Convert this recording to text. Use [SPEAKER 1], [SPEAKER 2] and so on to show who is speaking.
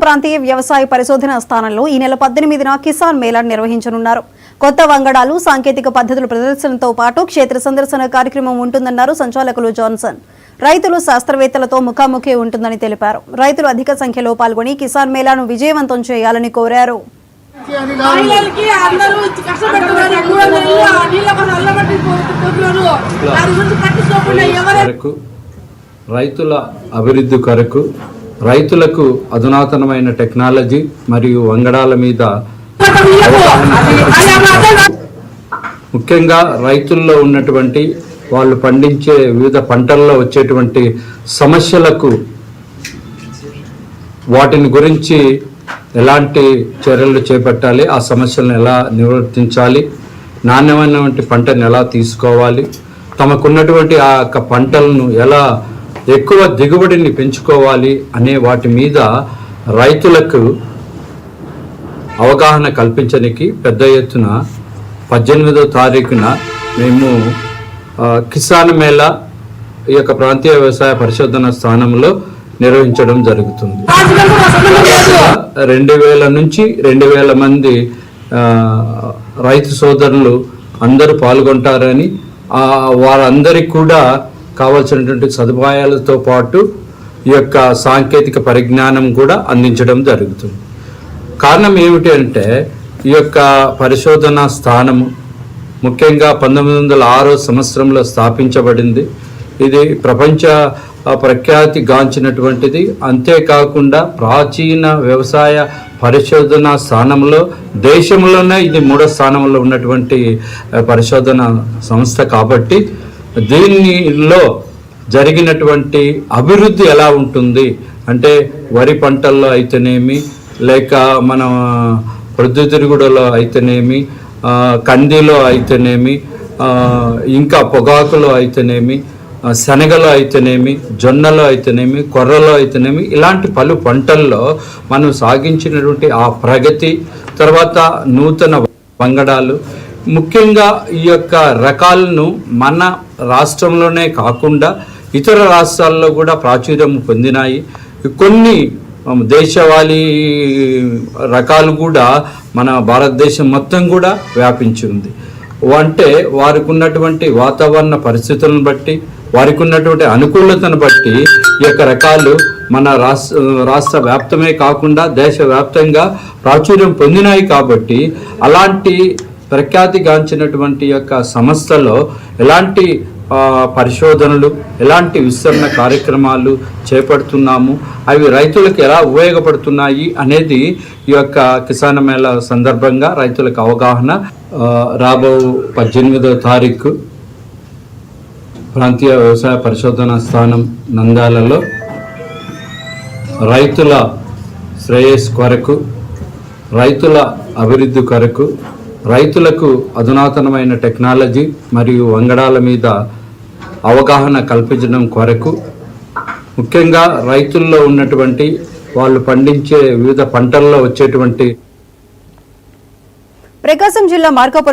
[SPEAKER 1] ప్రాంతీయ వ్యవసాయ పరిశోధన స్థానంలో ఈ నెల 18న కిసాన్ మేళా నిర్వహించనున్నారు. కొత్త వంగడాలు, సాంకేతిక పద్ధతుల ప్రదర్శనతో పాటు క్షేత్ర సందర్శన కార్యక్రమం ఉంటుందన్నారు సంచాలకులు జాన్సన్. రైతులు శాస్త్రవేత్తలతో ముఖాముఖి ఉంటుందని తెలిపారు. రైతులు అధిక సంఖ్యలో పాల్గొని కిసాన్ మేళాను విజయవంతం చేయాలని కోరారు.
[SPEAKER 2] రైతుల అభివృద్ధి కొరకు రైతులకు అధునాతనమైన టెక్నాలజీ మరియు వంగడాల మీద ముఖ్యంగా రైతుల్లో ఉన్నటువంటి వాళ్ళు పండించే వివిధ పంటల్లో వచ్చేటువంటి సమస్యలకు వాటిని గురించి ఎలాంటి చర్యలు చేపట్టాలి, ఆ సమస్యలను ఎలా నివర్తించాలి, నాణ్యమైనటువంటి పంటను ఎలా తీసుకోవాలి, తమకున్నటువంటి ఆ యొక్క పంటలను ఎలా ఎక్కువ దిగుబడిని పెంచుకోవాలి అనే వాటి మీద రైతులకు అవగాహన కల్పించడానికి పెద్ద ఎత్తున 18వ తారీఖున మేము కిసాన్ మేళా ఈ యొక్క ప్రాంతీయ వ్యవసాయ పరిశోధన స్థానంలో నిర్వహించడం జరుగుతుంది. 2000 నుంచి 2000 మంది రైతు సోదరులు అందరూ పాల్గొంటారని, వారందరికీ కూడా కావాల్సినటువంటి సదుపాయాలతో పాటు ఈ యొక్క సాంకేతిక పరిజ్ఞానం కూడా అందించడం జరుగుతుంది. కారణం ఏమిటి అంటే ఈ యొక్క పరిశోధనా స్థానము ముఖ్యంగా 1906 సంవత్సరంలో స్థాపించబడింది. ఇది ప్రపంచ ప్రఖ్యాతి గాంచినటువంటిది. అంతేకాకుండా ప్రాచీన వ్యవసాయ పరిశోధన స్థానంలో దేశంలోనే ఇది 3వ స్థానంలో ఉన్నటువంటి పరిశోధన సంస్థ కాబట్టి దీనిలో జరిగినటువంటి అభివృద్ధి ఎలా ఉంటుంది అంటే వరి పంటల్లో అయితేనేమి, లేక మన ప్రొద్దుతిరుగుడులో అయితేనేమి, కందిలో అయితేనేమి, ఇంకా పొగాకులో అయితేనేమి, శనగలో అయితేనేమి, జొన్నలో అయితేనేమి, కొర్రలో అయితేనేమి, ఇలాంటి పలు పంటల్లో మనం సాగించినటువంటి ఆ ప్రగతి, తర్వాత నూతన వంగడాలు, ముఖ్యంగా ఈ యొక్క రకాలను మన రాష్ట్రంలోనే కాకుండా ఇతర రాష్ట్రాల్లో కూడా ప్రాచుర్యం పొందినాయి. కొన్ని దేశవాళీ రకాలు కూడా మన భారతదేశం మొత్తం కూడా వ్యాపించి ఉంది. అంటే వారికి ఉన్నటువంటి వాతావరణ పరిస్థితులను బట్టి, వారికి ఉన్నటువంటి అనుకూలతను బట్టి ఈ యొక్క రకాలు మన రాష్ట్ర వ్యాప్తమే కాకుండా దేశవ్యాప్తంగా ప్రాచుర్యం పొందినాయి. కాబట్టి అలాంటి ప్రఖ్యాతిగాంచినటువంటి యొక్క సంస్థలో ఎలాంటి పరిశోధనలు, ఎలాంటి విస్తరణ కార్యక్రమాలు చేపడుతున్నాము, అవి రైతులకు ఎలా ఉపయోగపడుతున్నాయి అనేది ఈ యొక్క కిసాన్ మేళా సందర్భంగా రైతులకు అవగాహన. రాబో 18వ తారీఖు ప్రాంతీయ వ్యవసాయ పరిశోధనా స్థానం నంద్యాలలో రైతుల శ్రేయస్సు కొరకు, రైతుల అభివృద్ధి కొరకు, రైతులకు అధునాతనమైన టెక్నాలజీ మరియు వంగడాల మీద అవగాహన కల్పించడం కొరకు, ముఖ్యంగా రైతుల్లో ఉన్నటువంటి వాళ్ళు పండించే వివిధ పంటల్లో వచ్చేటువంటి
[SPEAKER 1] ప్రకాశం జిల్లా మార్కాపురం